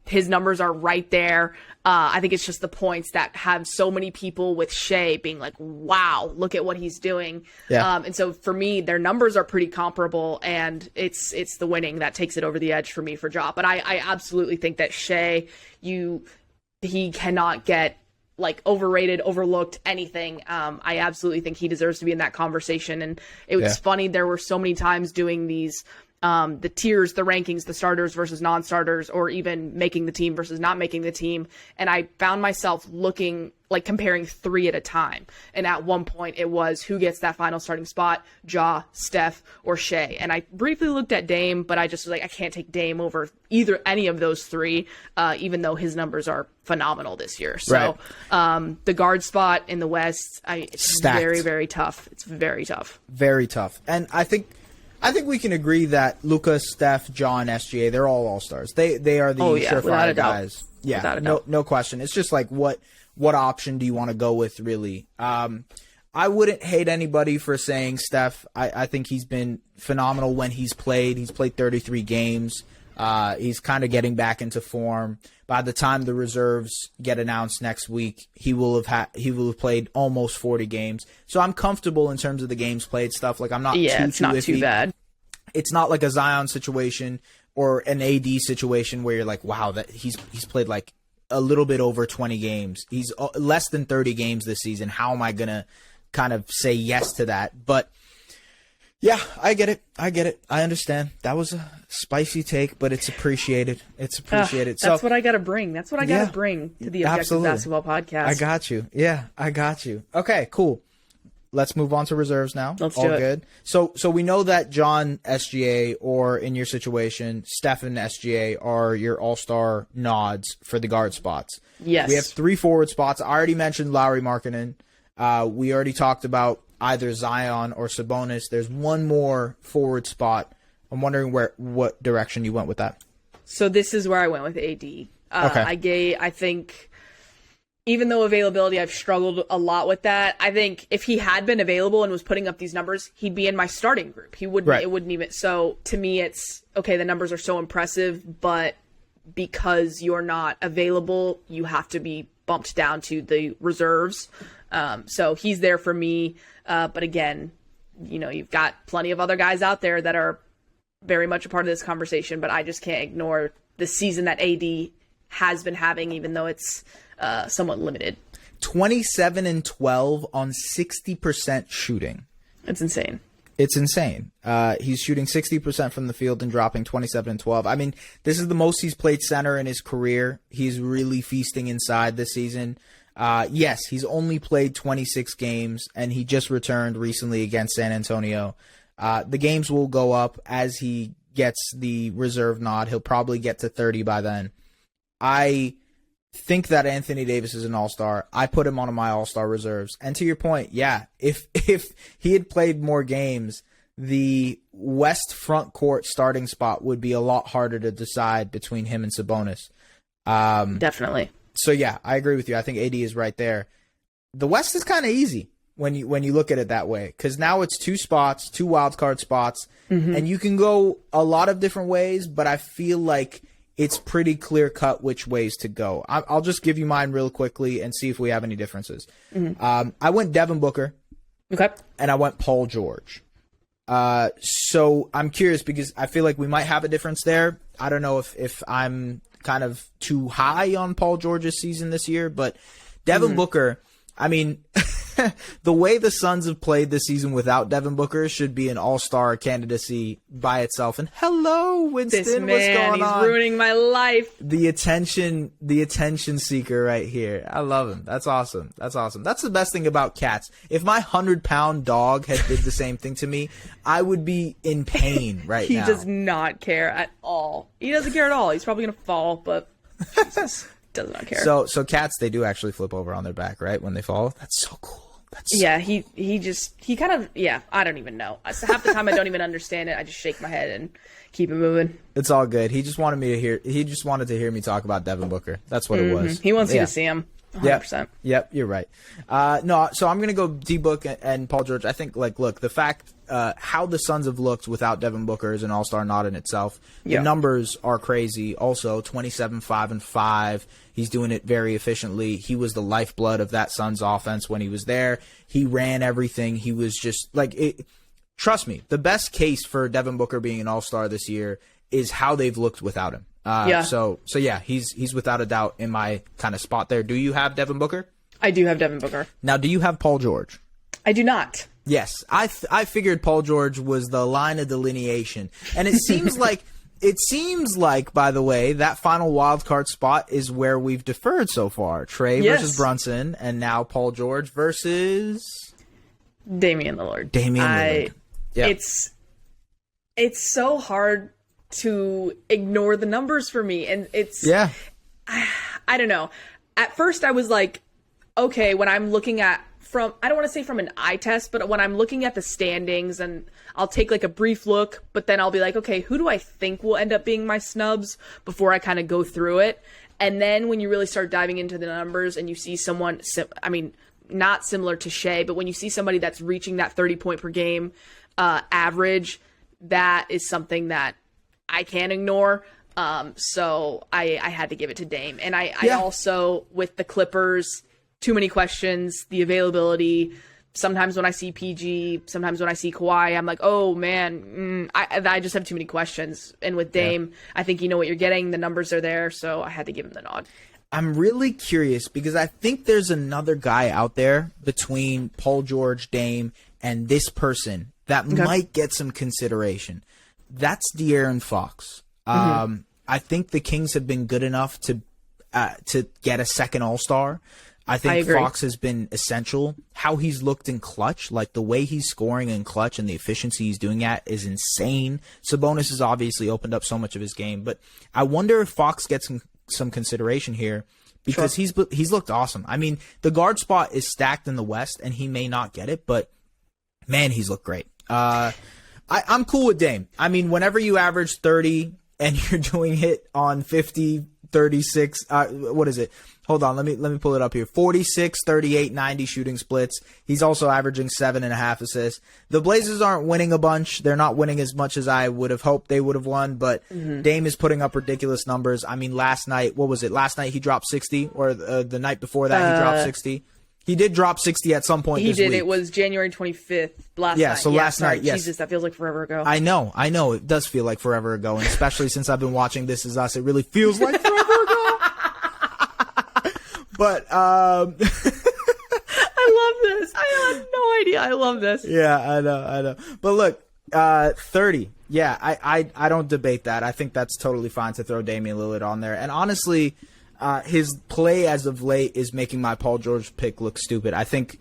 his numbers are right there. I think it's just the points that have so many people with Shai being like, wow, look at what he's doing. Yeah. And so for me, their numbers are pretty comparable, and it's the winning that takes it over the edge for me for Ja. But I absolutely think that Shai, he cannot get like overrated, overlooked, anything. I absolutely think he deserves to be in that conversation. And it was funny. There were so many times doing these the tiers, the rankings, the starters versus non-starters, or even making the team versus not making the team. And I found myself comparing 3 at a time. And at one point it was who gets that final starting spot, Ja, Steph, or Shea. And I briefly looked at Dame, but I just was like, I can't take Dame over any of those 3, even though his numbers are phenomenal this year. So the guard spot in the West, it's stacked. Very, very tough. It's very tough. Very tough. And I think we can agree that Luka, Steph, John, SGA, they're all stars. They are the surefire guys. Yeah, no question. It's just like what option do you want to go with, really? I wouldn't hate anybody for saying Steph. I think he's been phenomenal when he's played. He's played 33 games. He's kind of getting back into form. By the time the reserves get announced next week, he will have played almost 40 games. So I'm comfortable in terms of the games played stuff. Like, I'm not it's not too bad. It's not like a Zion situation or an AD situation where you're like, wow, that he's played like a little bit over 20 games. He's less than 30 games this season. How am I going to kind of say yes to that? But yeah, I get it. I understand. That was a spicy take, but it's appreciated. That's what I got to bring. That's what I got to bring to the Objective Basketball Podcast. I got you. Yeah, I got you. Okay, cool. Let's move on to reserves now. Let's do it. All good. So we know that John, SGA, or in your situation, Stephen, SGA, are your all-star nods for the guard spots. Yes. We have 3 forward spots. I already mentioned Lowry Markkanen. We already talked about either Zion or Sabonis. There's one more forward spot. I'm wondering what direction you went with that. So this is where I went with AD. Okay. I think, even though availability, I've struggled a lot with that. I think if he had been available and was putting up these numbers, he'd be in my starting group. He wouldn't. Right. It wouldn't even. So to me, it's okay. The numbers are so impressive, but because you're not available, you have to be bumped down to the reserves. So he's there for me. But again, you've got plenty of other guys out there that are very much a part of this conversation, but I just can't ignore the season that AD has been having, even though it's somewhat limited. 27 and 12 on 60% shooting. It's insane. He's shooting 60% from the field and dropping 27 and 12. I mean, this is the most he's played center in his career. He's really feasting inside this season. Yes, he's only played 26 games, and he just returned recently against San Antonio. The games will go up as he gets the reserve nod. He'll probably get to 30 by then. I think that Anthony Davis is an all-star. I put him on my all-star reserves. And to your point, yeah, if he had played more games, the West front court starting spot would be a lot harder to decide between him and Sabonis. Definitely. So yeah, I agree with you. I think AD is right there. The West is kind of easy when you look at it that way, because now it's 2 spots, 2 wild card spots, and you can go a lot of different ways. But I feel like it's pretty clear cut which ways to go. I'll just give you mine real quickly and see if we have any differences. I went Devin Booker, okay, and I went Paul George. So I'm curious because I feel like we might have a difference there. I don't know if I'm kind of too high on Paul George's season this year, but Devin Booker, I mean, the way the Suns have played this season without Devin Booker should be an all-star candidacy by itself. And hello, Winston, this man, what's going on? He's ruining my life. The attention seeker right here. I love him. That's awesome. That's the best thing about cats. If my 100-pound dog had did the same thing to me, I would be in pain right now. He does not care at all. He doesn't care at all. He's probably going to fall, but Jesus. Does not care. So cats, they do actually flip over on their back, right, when they fall? That's so cool. He kind of, I don't even know. Half the time I don't even understand it. I just shake my head and keep it moving. It's all good. He just wanted to hear me talk about Devin Booker. That's what it was. He wants you to see him. 100%. Yep, you're right. No, so I'm going to go D-Book and Paul George. I think, look, the fact how the Suns have looked without Devin Booker is an all-star nod in itself. The numbers are crazy. Also, 27, 5, and 5. He's doing it very efficiently. He was the lifeblood of that Suns offense when he was there. He ran everything. He was just trust me, the best case for Devin Booker being an all-star this year is how they've looked without him. So yeah, he's without a doubt in my kind of spot there. Do you have Devin Booker? I do have Devin Booker. Now, do you have Paul George? I do not. Yes, I figured Paul George was the line of delineation, and it seems like by the way, that final wild card spot is where we've deferred so far. Trey versus Brunson, and now Paul George versus Damian Lillard. Yep. It's so hard to ignore the numbers for me, and I don't know. At first, I was like, okay, when I'm looking at I don't want to say from an eye test, but when I'm looking at the standings, and I'll take like a brief look, but then I'll be like, okay, who do I think will end up being my snubs before I kind of go through it? And then when you really start diving into the numbers and you see someone, not similar to Shea, but when you see somebody that's reaching that 30 point per game average, that is something that I can't ignore. So I had to give it to Dame. And I also, with the Clippers, too many questions, the availability. Sometimes when I see PG, sometimes when I see Kawhi, I'm like, oh man, I just have too many questions. And with Dame, I think you know what you're getting. The numbers are there, so I had to give him the nod. I'm really curious because I think there's another guy out there between Paul George, Dame, and this person that might get some consideration. That's De'Aaron Fox. I think the Kings have been good enough to get a second All-Star. I think Fox has been essential. How he's looked in clutch, like the way he's scoring in clutch and the efficiency he's doing at is insane. Sabonis has obviously opened up so much of his game, but I wonder if Fox gets some consideration here because he's looked awesome. I mean, the guard spot is stacked in the West, and he may not get it, but man, he's looked great. I'm cool with Dame. I mean, whenever you average 30 and you're doing it on 50, 36, what is it? Hold on, let me pull it up here. 46, 38, 90 shooting splits. He's also averaging 7.5 assists. The Blazers aren't winning a bunch. They're not winning as much as I would have hoped they would have won, but Dame is putting up ridiculous numbers. I mean, last night, what was it? Last night he dropped 60, or the night before that he dropped 60. He did drop 60 at some point this week. It was January 25th last night. Yeah, so last night, yes. Jesus, that feels like forever ago. I know. It does feel like forever ago, and especially since I've been watching This Is Us, it really feels like forever ago. But I love this. I have no idea. I love this. Yeah, I know. But look, 30. Yeah, I don't debate that. I think that's totally fine to throw Damian Lillard on there. And honestly, his play as of late is making my Paul George pick look stupid. I think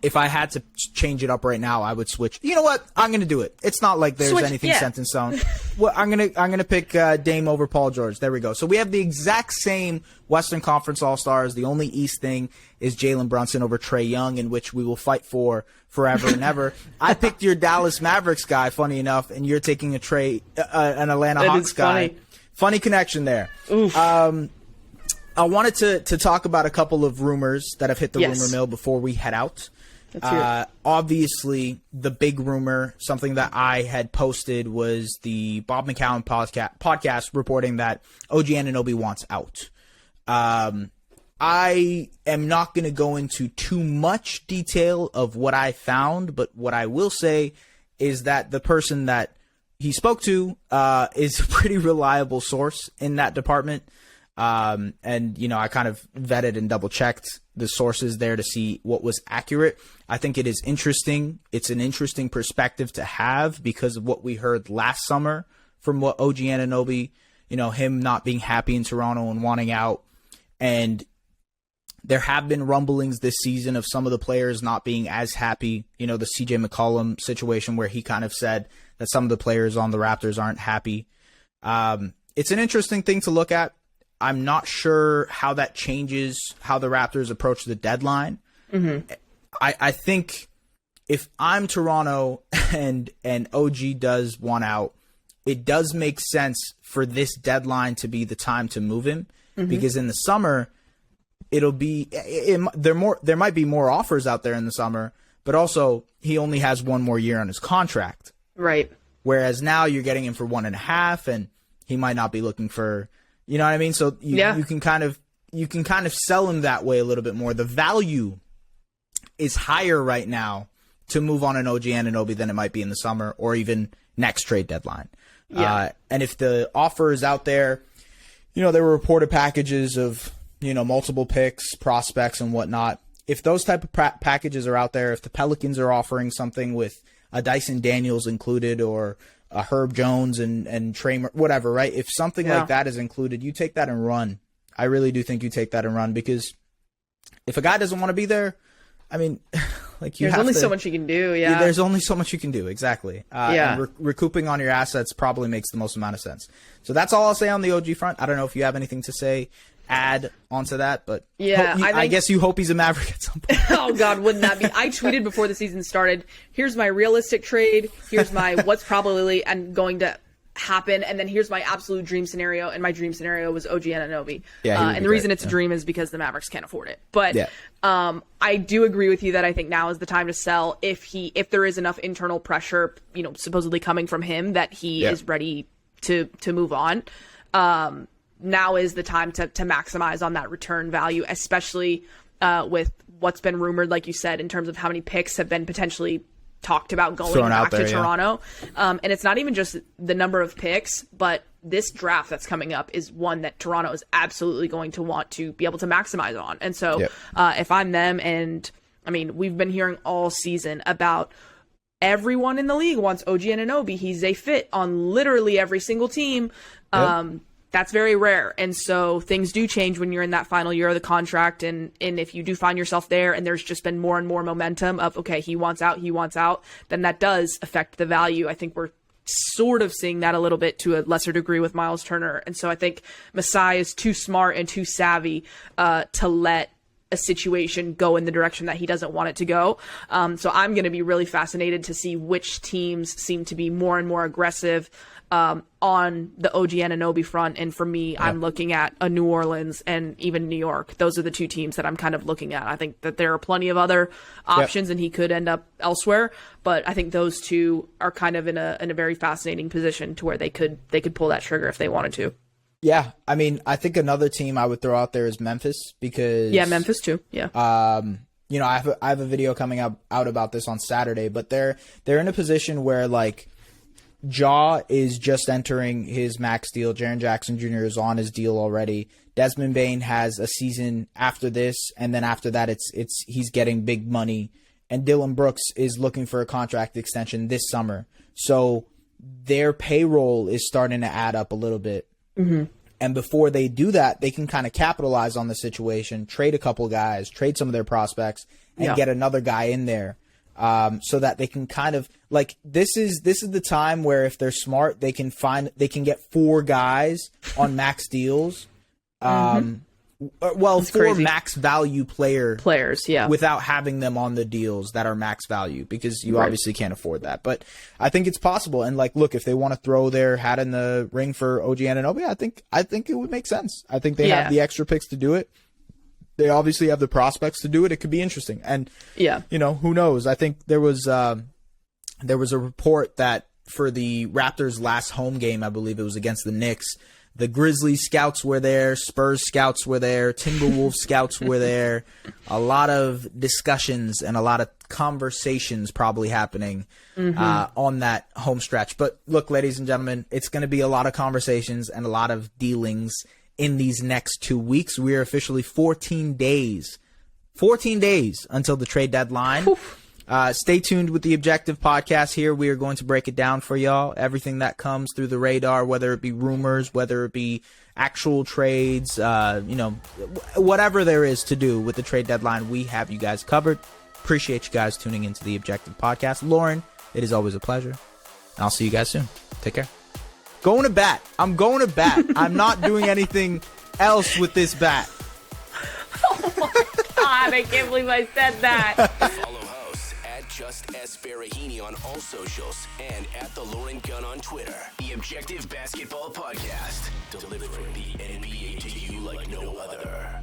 if I had to change it up right now, I would switch. You know what? I'm going to do it. It's not like there's anything set in stone. Well, I'm gonna pick Dame over Paul George. There we go. So we have the exact same Western Conference All-Stars. The only East thing is Jalen Brunson over Trae Young, in which we will fight for forever and ever. I picked your Dallas Mavericks guy, funny enough, and you're taking an Atlanta Hawks guy. Funny connection there. Oof. I wanted to talk about a couple of rumors that have hit the rumor mill before we head out. Obviously, the big rumor, something that I had posted, was the Bob McCown podcast reporting that OG Anunoby wants out. I am not going to go into too much detail of what I found, but what I will say is that the person that he spoke to is a pretty reliable source in that department. And, you know, I kind of vetted and double checked the sources there to see what was accurate. I think it is interesting. It's an interesting perspective to have because of what we heard last summer from what OG Anunoby, you know, him not being happy in Toronto and wanting out. And there have been rumblings this season of some of the players not being as happy. You know, the CJ McCollum situation where he kind of said that some of the players on the Raptors aren't happy. It's an interesting thing to look at. I'm not sure how that changes how the Raptors approach the deadline. I think if I'm Toronto and OG does want out, it does make sense for this deadline to be the time to move him because in the summer there might be more offers out there in the summer, but also he only has one more year on his contract. Right. Whereas now you're getting him for 1.5 and he might not be looking for, you know what I mean? So you can kind of sell him that way a little bit more. The value is higher right now to move on an OG Anunoby than it might be in the summer or even next trade deadline. Yeah. And if the offer is out there, you know, there were reported packages of, you know, multiple picks, prospects and whatnot. if those type of packages are out there, if the Pelicans are offering something with a Dyson Daniels included or a Herb Jones and Trey, whatever, right? If something like that is included, you take that and run. I really do think you take that and run, because if a guy doesn't want to be there, I mean, like there's only so much you can do. Yeah, there's only so much you can do. Exactly. And recouping on your assets probably makes the most amount of sense. So that's all I'll say on the OG front. I don't know if you have anything to say, add onto that, but I guess you hope he's a Maverick at some point. Oh God, wouldn't that be? I tweeted before the season started, here's my realistic trade, here's my what's probably and going to happen, and then here's my absolute dream scenario, and my dream scenario was OG Anunoby. And the reason it's a dream is because the Mavericks can't afford it. But I do agree with you that I think now is the time to sell if there is enough internal pressure, supposedly coming from him, that he is ready to move on. Now is the time to maximize on that return value, especially with what's been rumored, like you said, in terms of how many picks have been potentially talked about going back to Toronto. And it's not even just the number of picks, but this draft that's coming up is one that Toronto is absolutely going to want to be able to maximize on. And so if I'm them, and I mean, we've been hearing all season about everyone in the league wants OG Anunoby. He's a fit on literally every single team. That's very rare. And so things do change when you're in that final year of the contract. And if you do find yourself there and there's just been more and more momentum of, okay, he wants out, then that does affect the value. I think we're sort of seeing that a little bit to a lesser degree with Miles Turner. And so I think Masai is too smart and too savvy to let a situation go in the direction that he doesn't want it to go. So I'm going to be really fascinated to see which teams seem to be more and more aggressive on the OG Anunoby front. And for me, I'm looking at a New Orleans and even New York. Those are the two teams that I'm kind of looking at. I think that there are plenty of other options and he could end up elsewhere, but I think those two are kind of in a very fascinating position to where they could pull that trigger if they wanted to. Yeah. I mean, I think another team I would throw out there is Memphis, because Memphis too. Yeah. I have a video coming out about this on Saturday, but they're in a position where, like, Ja is just entering his max deal. Jaren Jackson Jr. is on his deal already. Desmond Bane has a season after this, and then after that, he's getting big money. And Dylan Brooks is looking for a contract extension this summer. So their payroll is starting to add up a little bit. Mm-hmm. And before they do that, they can kind of capitalize on the situation, trade a couple guys, trade some of their prospects, and get another guy in there. So that they can kind of, like, this is the time where if they're smart, they can get 4 guys on max deals. That's 4 crazy. Max value players, without having them on the deals that are max value, because you obviously can't afford that. But I think it's possible. And, like, look, if they want to throw their hat in the ring for OG Anunoby, I think it would make sense. I think they have the extra picks to do it. They obviously have the prospects to do it. It could be interesting. And, who knows? I think there was a report that for the Raptors' last home game, I believe it was against the Knicks, the Grizzlies scouts were there, Spurs scouts were there, Timberwolves scouts were there. A lot of discussions and a lot of conversations probably happening on that home stretch. But look, ladies and gentlemen, it's going to be a lot of conversations and a lot of dealings in these next 2 weeks. We are officially 14 days until the trade deadline. Stay tuned with the Objective podcast here. We are going to break it down for y'all. Everything that comes through the radar, whether it be rumors, whether it be actual trades, whatever there is to do with the trade deadline, we have you guys covered. Appreciate you guys tuning into the Objective podcast. Lauren, it is always a pleasure. And I'll see you guys soon. Take care. Going to bat. I'm going to bat. I'm not doing anything else with this bat. Oh my God, I can't believe I said that. Follow hosts at Just S Baraheni on all socials and at The Lauren Gunn on Twitter. The Objective Basketball Podcast, delivering the NBA to you like no other.